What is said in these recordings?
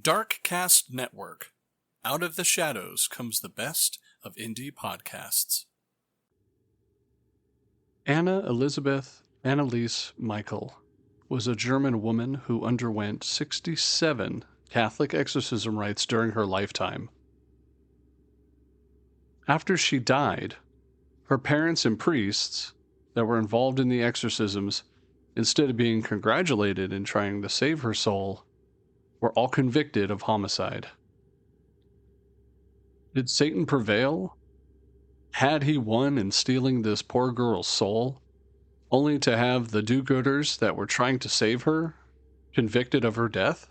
Dark Cast Network. Out of the shadows comes the best of indie podcasts. Anneliese Michel was a German woman who underwent 67 Catholic exorcism rites during her lifetime. After she died, her parents and priests that were involved in the exorcisms, instead of being congratulated and trying to save her soul, were all convicted of homicide. Did Satan prevail? Had he won in stealing this poor girl's soul, only to have the do-gooders that were trying to save her convicted of her death?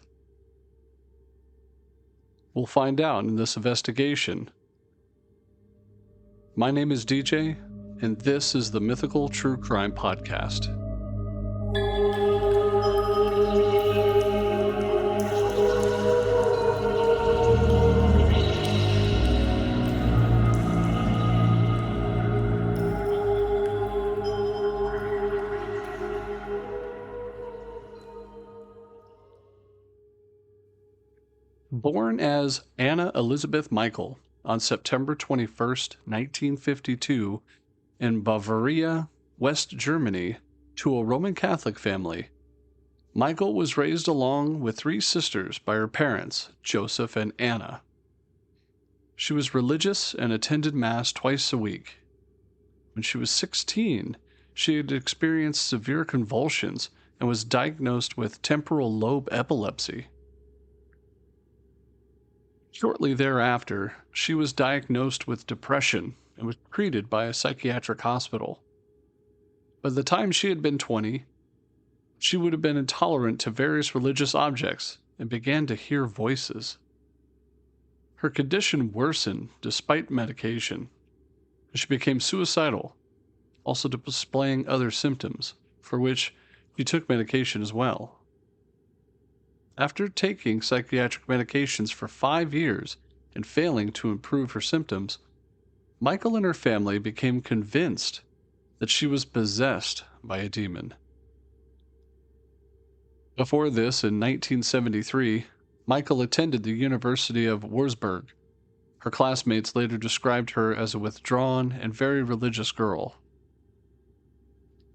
We'll find out in this investigation. My name is DJ, and this is the Mythical True Crime Podcast. Born as Anna Elizabeth Michel on September 21st, 1952, in Bavaria, West Germany, to a Roman Catholic family, Michel was raised along with three sisters by her parents, Joseph and Anna. She was religious and attended Mass twice a week. When she was 16, she had experienced severe convulsions and was diagnosed with temporal lobe epilepsy. Shortly thereafter, she was diagnosed with depression and was treated by a psychiatric hospital. By the time she had been 20, she would have been intolerant to various religious objects and began to hear voices. Her condition worsened despite medication, and she became suicidal, also displaying other symptoms, for which she took medication as well. After taking psychiatric medications for 5 years and failing to improve her symptoms, Michel and her family became convinced that she was possessed by a demon. Before this, in 1973, Michel attended the University of Würzburg. Her classmates later described her as a withdrawn and very religious girl.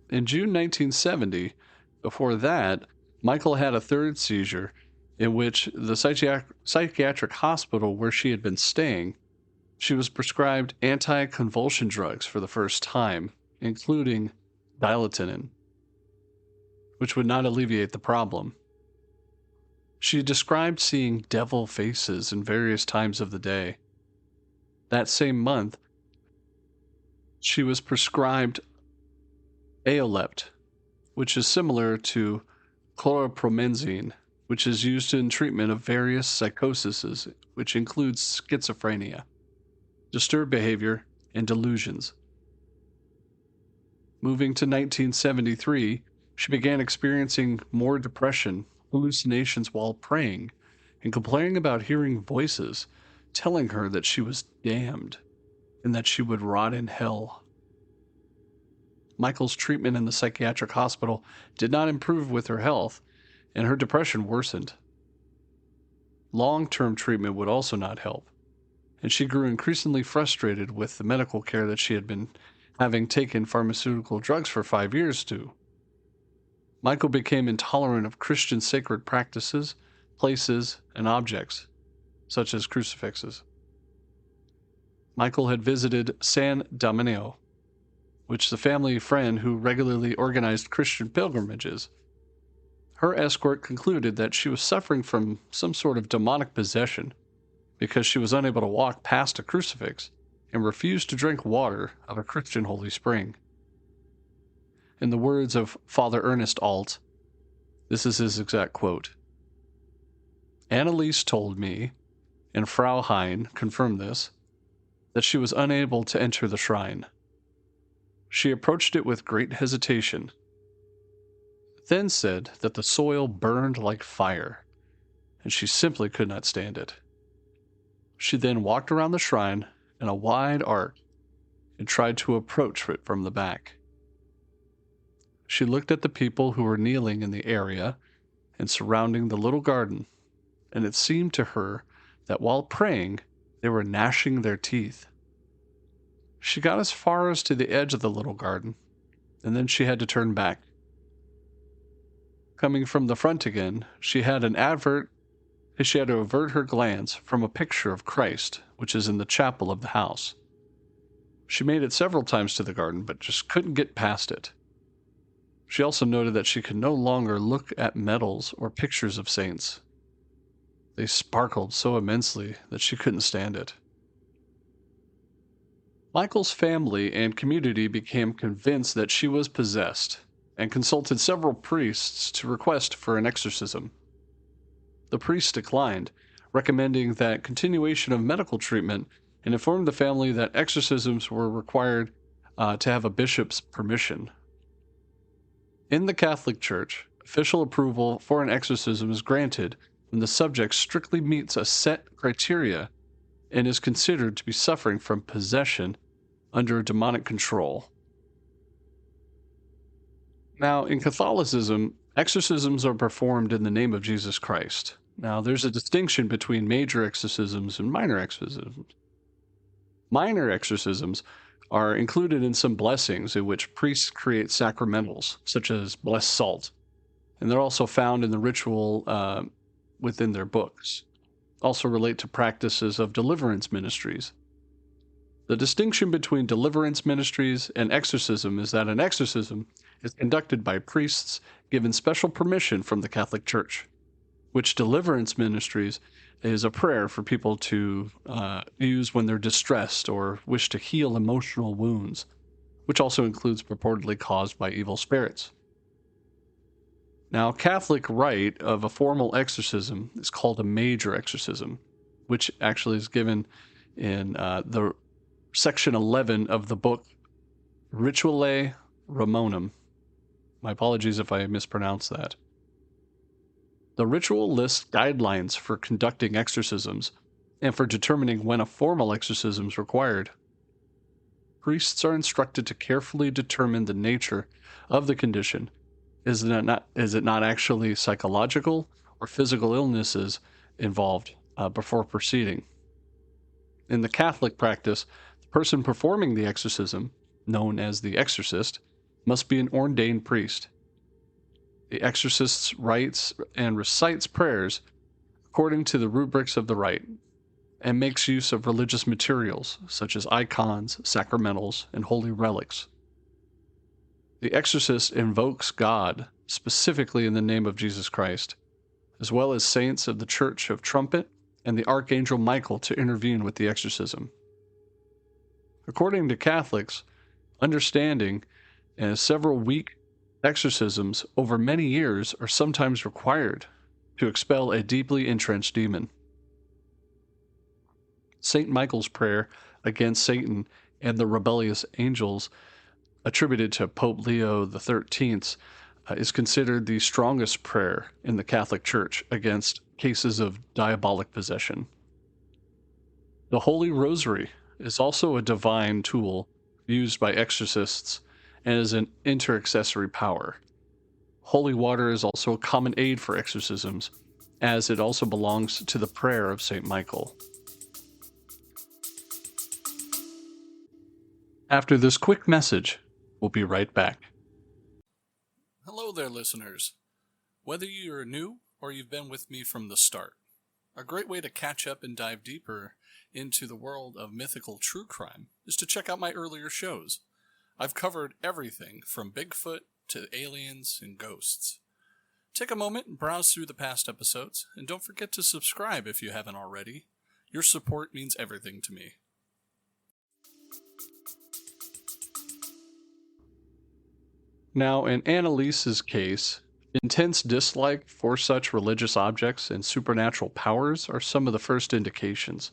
In June 1970, before that, Michel had a third seizure in which the psychiatric hospital where she had been staying, she was prescribed anti-convulsion drugs for the first time, including dilatin, which would not alleviate the problem. She described seeing devil faces in various times of the day. That same month, she was prescribed Aolept, which is similar to chlorpromazine, which is used in treatment of various psychoses, which includes schizophrenia, disturbed behavior, and delusions. Moving to 1973, she began experiencing more depression, hallucinations while praying, and complaining about hearing voices telling her that she was damned and that she would rot in hell. Michel's treatment in the psychiatric hospital did not improve with her health, and her depression worsened. Long-term treatment would also not help, and she grew increasingly frustrated with the medical care that she had been having taken pharmaceutical drugs for 5 years to. Michel became intolerant of Christian sacred practices, places, and objects, such as crucifixes. Michel had visited San Damiano, which the family friend who regularly organized Christian pilgrimages. Her escort concluded that she was suffering from some sort of demonic possession because she was unable to walk past a crucifix and refused to drink water of a Christian holy spring. In the words of Father Ernest Alt, this is his exact quote: "Anneliese told me, and Frau Hein confirmed this, that she was unable to enter the shrine. She approached it with great hesitation, then said that the soil burned like fire, and she simply could not stand it. She then walked around the shrine in a wide arc and tried to approach it from the back. She looked at the people who were kneeling in the area and surrounding the little garden and it seemed to her that while praying, they were gnashing their teeth. She got as far as to the edge of the little garden, and then she had to turn back. Coming from the front again, she had to avert her glance from a picture of Christ, which is in the chapel of the house. She made it several times to the garden, but just couldn't get past it. She also noted that she could no longer look at medals or pictures of saints. They sparkled so immensely that she couldn't stand it. Michael's family and community became convinced that she was possessed and consulted several priests to request for an exorcism. The priests declined, recommending that continuation of medical treatment, and informed the family that exorcisms were required to have a bishop's permission. In the Catholic Church, official approval for an exorcism is granted when the subject strictly meets a set criteria and is considered to be suffering from possession under demonic control. Now, in Catholicism, exorcisms are performed in the name of Jesus Christ. Now, there's a distinction between major exorcisms and minor exorcisms. Minor exorcisms are included in some blessings in which priests create sacramentals, such as blessed salt, and they're also found in the ritual within their books. Also relate to practices of deliverance ministries. The distinction between deliverance ministries and exorcism is that an exorcism is conducted by priests given special permission from the Catholic Church, which deliverance ministries is a prayer for people to use when they're distressed or wish to heal emotional wounds, which also includes purportedly caused by evil spirits. Now, Catholic rite of a formal exorcism is called a major exorcism, which actually is given in the section 11 of the book Rituale Romanum. My apologies if I mispronounced that. The ritual lists guidelines for conducting exorcisms and for determining when a formal exorcism is required. Priests are instructed to carefully determine the nature of the condition. Is it not actually psychological or physical illnesses involved before proceeding? In the Catholic practice, the person performing the exorcism, known as the exorcist, must be an ordained priest. The exorcist writes and recites prayers according to the rubrics of the rite, and makes use of religious materials such as icons, sacramentals, and holy relics. The exorcist invokes God, specifically in the name of Jesus Christ, as well as saints of the Church of Trumpet and the Archangel Michael to intervene with the exorcism. According to Catholics, understanding several week exorcisms over many years are sometimes required to expel a deeply entrenched demon. Saint Michael's prayer against Satan and the rebellious angels, attributed to Pope Leo XIII, is considered the strongest prayer in the Catholic Church against cases of diabolic possession. The Holy Rosary is also a divine tool used by exorcists and is an interaccessory power. Holy water is also a common aid for exorcisms, as it also belongs to the prayer of St. Michael. After this quick message, we'll be right back. Hello there, listeners. Whether you're new or you've been with me from the start, a great way to catch up and dive deeper into the world of mythical true crime is to check out my earlier shows. I've covered everything from Bigfoot to aliens and ghosts. Take a moment and browse through the past episodes, and don't forget to subscribe if you haven't already. Your support means everything to me. Now, in Anneliese's case, intense dislike for such religious objects and supernatural powers are some of the first indications.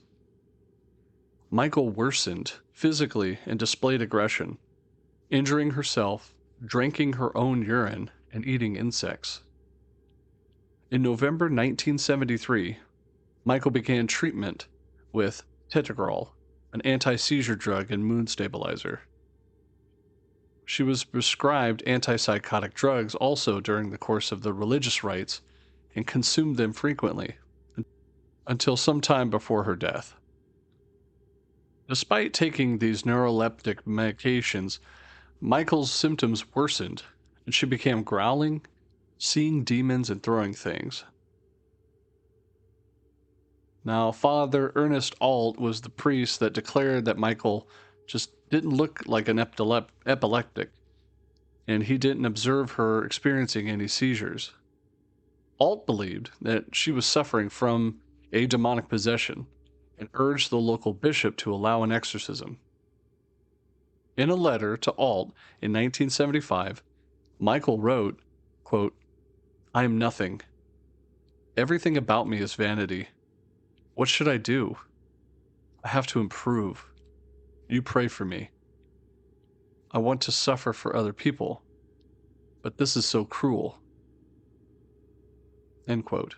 Michael worsened physically and displayed aggression, injuring herself, drinking her own urine, and eating insects. In November 1973, Michael began treatment with Tetragrel, an anti-seizure drug and mood stabilizer. She was prescribed antipsychotic drugs also during the course of the religious rites and consumed them frequently until some time before her death. Despite taking these neuroleptic medications, Michael's symptoms worsened, and she began growling, seeing demons, and throwing things. Now, Father Ernest Alt was the priest that declared that Michael just didn't look like an epileptic, and he didn't observe her experiencing any seizures. Alt believed that she was suffering from a demonic possession and urged the local bishop to allow an exorcism. In a letter to Alt in 1975, Michael wrote, quote, "I am nothing. Everything about me is vanity. What should I do? I have to improve. You pray for me. I want to suffer for other people, but this is so cruel." End quote.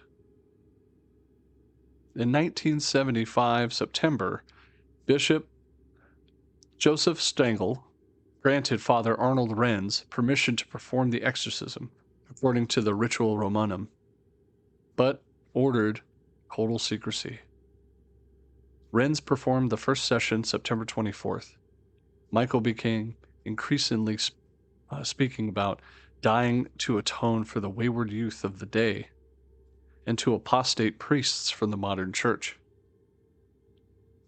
In 1975, September, Bishop Joseph Stengel granted Father Arnold Renz permission to perform the exorcism according to the Ritual Romanum, but ordered total secrecy. Renz performed the first session September 24th. Michael became increasingly speaking about dying to atone for the wayward youth of the day and to apostate priests from the modern church.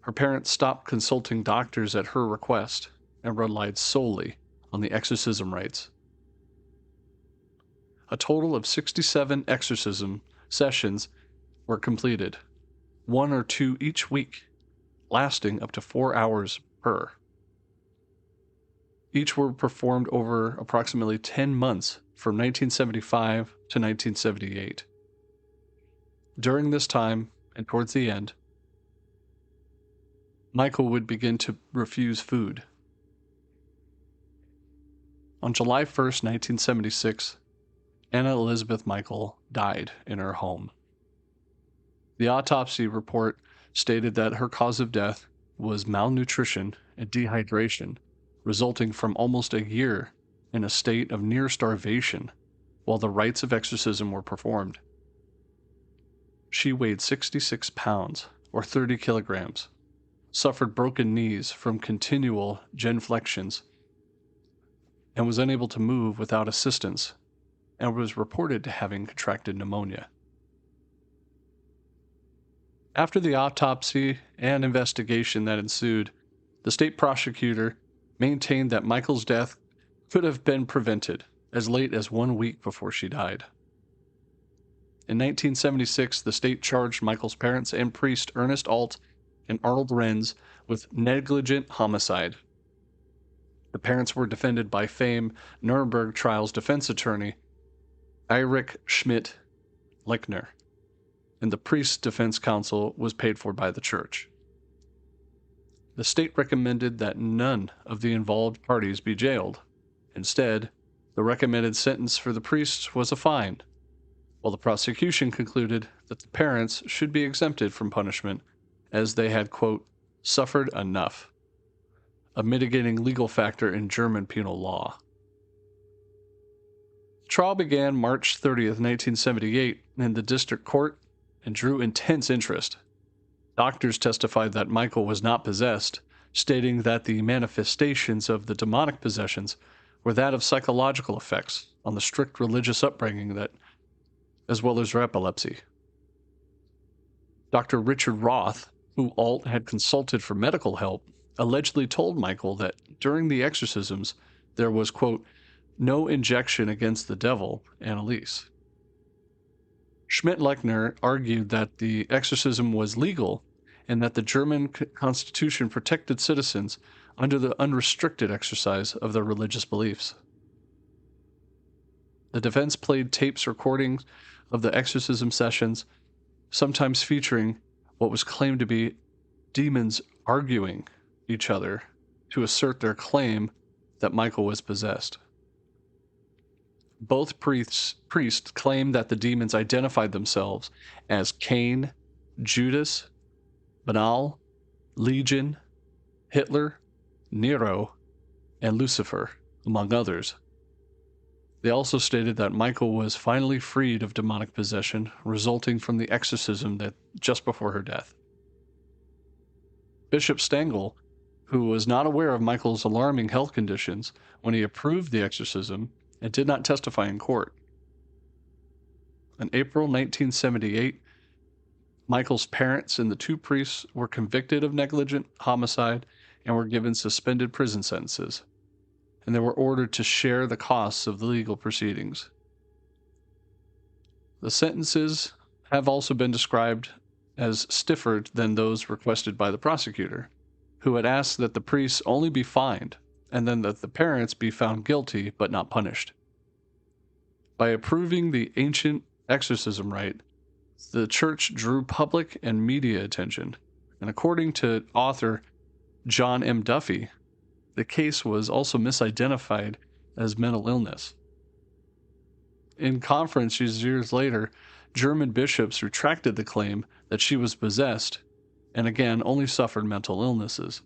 Her parents stopped consulting doctors at her request and relied solely on the exorcism rites. A total of 67 exorcism sessions were completed, 1 or 2 each week, lasting up to 4 hours per. Each were performed over approximately 10 months from 1975 to 1978. During this time, and towards the end, Michael would begin to refuse food. On July 1st, 1976, Anna Elizabeth Michael died in her home. The autopsy report stated that her cause of death was malnutrition and dehydration, resulting from almost a year in a state of near starvation while the rites of exorcism were performed. She weighed 66 pounds, or 30 kilograms, suffered broken knees from continual genuflections, and was unable to move without assistance, and was reported to having contracted pneumonia. After the autopsy and investigation that ensued, the state prosecutor maintained that Michael's death could have been prevented as late as 1 week before she died. In 1976, the state charged Michael's parents and priest Ernest Alt and Arnold Renz with negligent homicide. The parents were defended by famed Nuremberg trials defense attorney Erich Schmidt Lechner, and the priest's defense counsel was paid for by the church. The state recommended that none of the involved parties be jailed. Instead, the recommended sentence for the priests was a fine, while the prosecution concluded that the parents should be exempted from punishment as they had, quote, suffered enough, a mitigating legal factor in German penal law. The trial began March 30th, 1978, in the district court and drew intense interest. Doctors testified that Michael was not possessed, stating that the manifestations of the demonic possessions were that of psychological effects on the strict religious upbringing that, as well as her epilepsy. Dr. Richard Roth, who Alt had consulted for medical help, allegedly told Michael that during the exorcisms there was, quote, no injection against the devil, Anneliese. Schmidt-Lechner argued that the exorcism was legal and that the German Constitution protected citizens under the unrestricted exercise of their religious beliefs. The defense played tapes recordings of the exorcism sessions, sometimes featuring what was claimed to be demons arguing each other to assert their claim that Michael was possessed. Both priests claimed that the demons identified themselves as Cain, Judas, Banal, Legion, Hitler, Nero, and Lucifer, among others. They also stated that Michel was finally freed of demonic possession resulting from the exorcism that just before her death. Bishop Stengel, who was not aware of Michel's alarming health conditions when he approved the exorcism and did not testify in court. In April 1978, Michel's parents and the two priests were convicted of negligent homicide and were given suspended prison sentences, and they were ordered to share the costs of the legal proceedings. The sentences have also been described as stiffer than those requested by the prosecutor, who had asked that the priests only be fined and then that the parents be found guilty but not punished. By approving the ancient exorcism rite, the church drew public and media attention, and according to author John M. Duffy, the case was also misidentified as mental illness. In conferences years later, German bishops retracted the claim that she was possessed and again only suffered mental illnesses.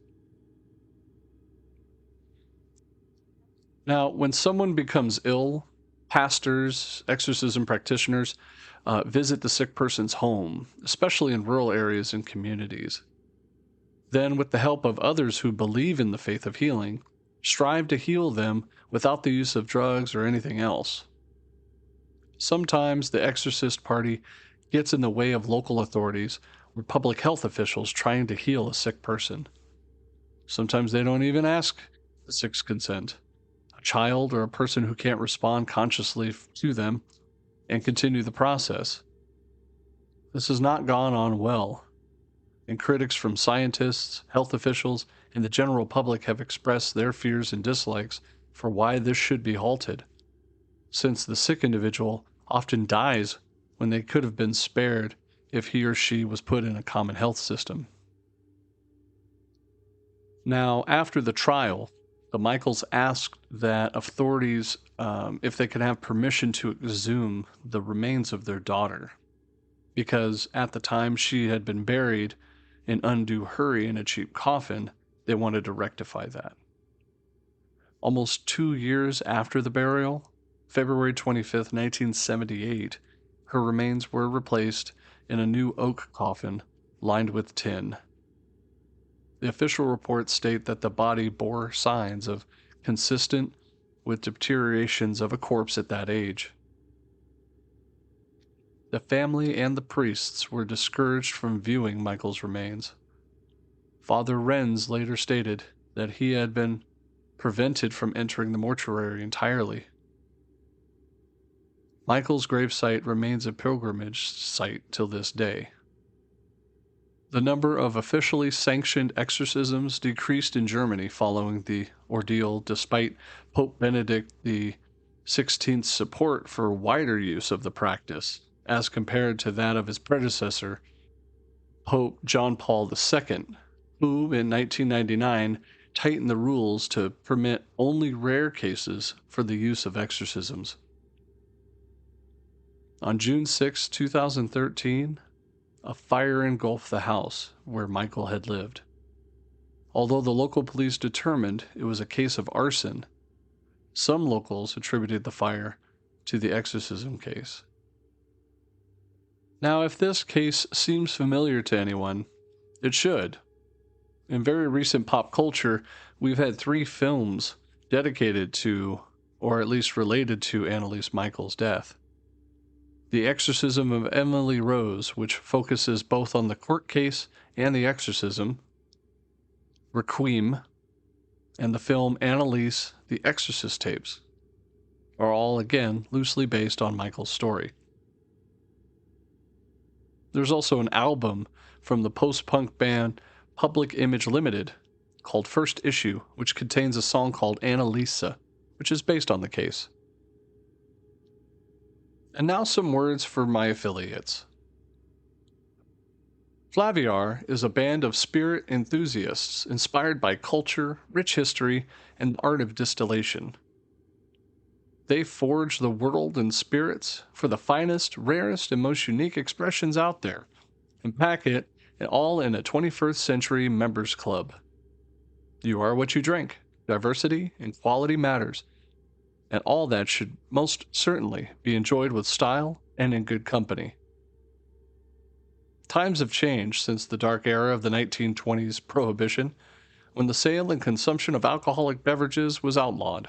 Now, when someone becomes ill, pastors, exorcism practitioners visit the sick person's home, especially in rural areas and communities. Then, with the help of others who believe in the faith of healing, strive to heal them without the use of drugs or anything else. Sometimes the exorcist party gets in the way of local authorities or public health officials trying to heal a sick person. Sometimes they don't even ask the sick's consent. A child or a person who can't respond consciously to them and continue the process. This has not gone on well, and critics from scientists, health officials, and the general public have expressed their fears and dislikes for why this should be halted, since the sick individual often dies when they could have been spared if he or she was put in a common health system. Now, after the trial, the Michels asked that authorities if they could have permission to exhume the remains of their daughter, because at the time she had been buried in undue hurry in a cheap coffin. They wanted to rectify that. Almost 2 years after the burial, February 25th, 1978, her remains were replaced in a new oak coffin lined with tin. The official reports state that the body bore signs of consistent with deteriorations of a corpse at that age. The family and the priests were discouraged from viewing Michel's remains. Father Renz later stated that he had been prevented from entering the mortuary entirely. Michel's gravesite remains a pilgrimage site till this day. The number of officially sanctioned exorcisms decreased in Germany following the ordeal, despite Pope Benedict XVI's support for wider use of the practice, as compared to that of his predecessor, Pope John Paul II, who, in 1999, tightened the rules to permit only rare cases for the use of exorcisms. On June 6, 2013, a fire engulfed the house where Michel had lived. Although the local police determined it was a case of arson, some locals attributed the fire to the exorcism case. Now, if this case seems familiar to anyone, it should. In very recent pop culture, we've had 3 films dedicated to, or at least related to, Anneliese Michel's death. The Exorcism of Emily Rose, which focuses both on the court case and the exorcism, Requiem, and the film Anneliese, The Exorcist Tapes, are all again loosely based on Michel's story. There's also an album from the post-punk band Public Image Limited called First Issue, which contains a song called Anneliese, which is based on the case. And now some words for my affiliates. Flaviar is a band of spirit enthusiasts inspired by culture, rich history, and the art of distillation. They forge the world and spirits for the finest, rarest, and most unique expressions out there, and pack it all in a 21st century members club. You are what you drink. Diversity and quality matters. and all that should most certainly be enjoyed with style and in good company. Times have changed since the dark era of the 1920s Prohibition, when the sale and consumption of alcoholic beverages was outlawed.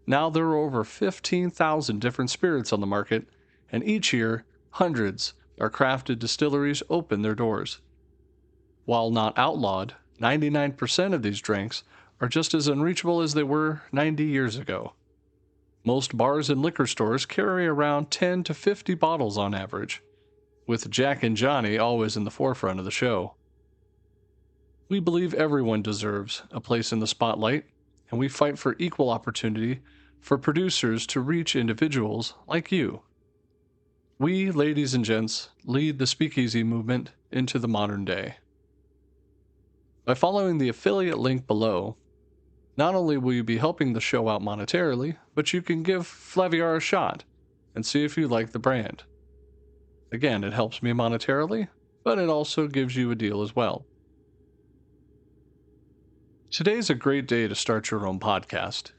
Now there are over 15,000 different spirits on the market, and each year, hundreds of crafted distilleries open their doors. While not outlawed, 99% of these drinks are just as unreachable as they were 90 years ago. Most bars and liquor stores carry around 10 to 50 bottles on average, with Jack and Johnny always in the forefront of the show. We believe everyone deserves a place in the spotlight, and we fight for equal opportunity for producers to reach individuals like you. We, ladies and gents, lead the speakeasy movement into the modern day. By following the affiliate link below, not only will you be helping the show out monetarily, but you can give Flaviar a shot and see if you like the brand. Again, it helps me monetarily, but it also gives you a deal as well. Today's a great day to start your own podcast.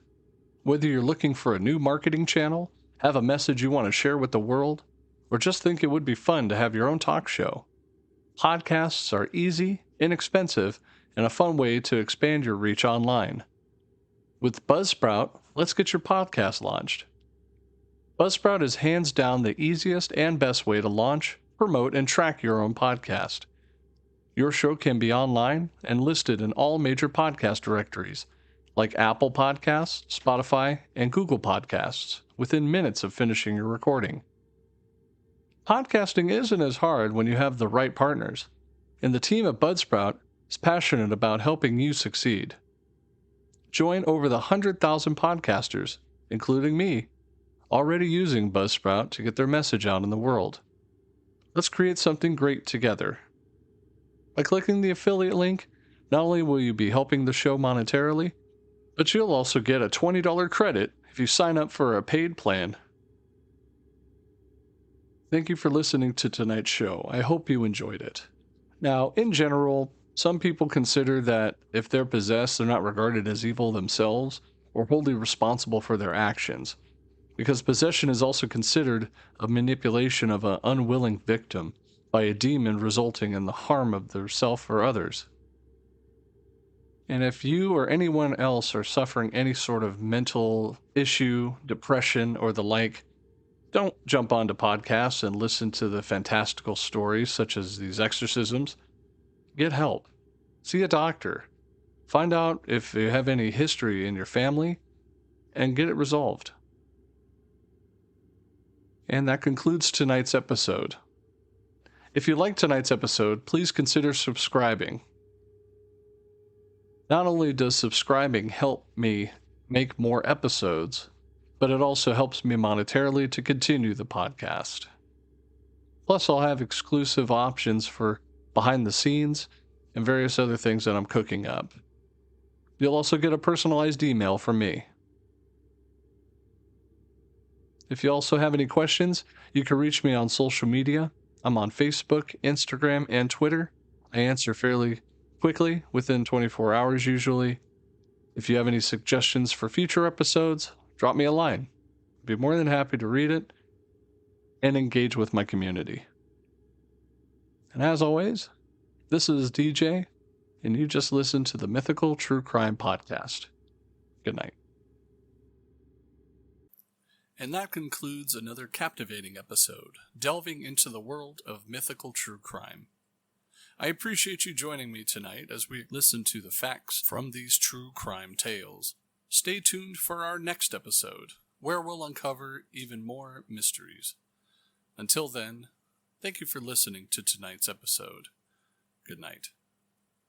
Whether you're looking for a new marketing channel, have a message you want to share with the world, or just think it would be fun to have your own talk show, podcasts are easy, inexpensive, and a fun way to expand your reach online. With Buzzsprout, let's get your podcast launched. Buzzsprout is hands down the easiest and best way to launch, promote, and track your own podcast. Your show can be online and listed in all major podcast directories, like Apple Podcasts, Spotify, and Google Podcasts, within minutes of finishing your recording. Podcasting isn't as hard when you have the right partners, and the team at Buzzsprout is passionate about helping you succeed. Join over the 100,000 podcasters, including me, already using Buzzsprout to get their message out in the world. Let's create something great together. By clicking the affiliate link, not only will you be helping the show monetarily, but you'll also get a $20 credit if you sign up for a paid plan. Thank you for listening to tonight's show. I hope you enjoyed it. Now, in general, some people consider that if they're possessed, they're not regarded as evil themselves or wholly responsible for their actions, because possession is also considered a manipulation of an unwilling victim by a demon, resulting in the harm of their self or others. And if you or anyone else are suffering any sort of mental issue, depression, or the like, don't jump onto podcasts and listen to the fantastical stories such as these exorcisms. Get help. See a doctor. Find out if you have any history in your family and get it resolved. And that concludes tonight's episode. If you liked tonight's episode, please consider subscribing. Not only does subscribing help me make more episodes, but it also helps me monetarily to continue the podcast. Plus, I'll have exclusive options for behind the scenes and various other things that I'm cooking up. You'll also get a personalized email from me. If you also have any questions, you can reach me on social media. I'm on Facebook, Instagram, and Twitter. I answer fairly quickly, within 24 hours usually. If you have any suggestions for future episodes, drop me a line. I'd be more than happy to read it and engage with my community. And as always, this is DJ, and you just listened to the Mythical True Crime Podcast. Good night. And that concludes another captivating episode, delving into the world of mythical true crime. I appreciate you joining me tonight as we listen to the facts from these true crime tales. Stay tuned for our next episode, where we'll uncover even more mysteries. Until then, thank you for listening to tonight's episode. Good night.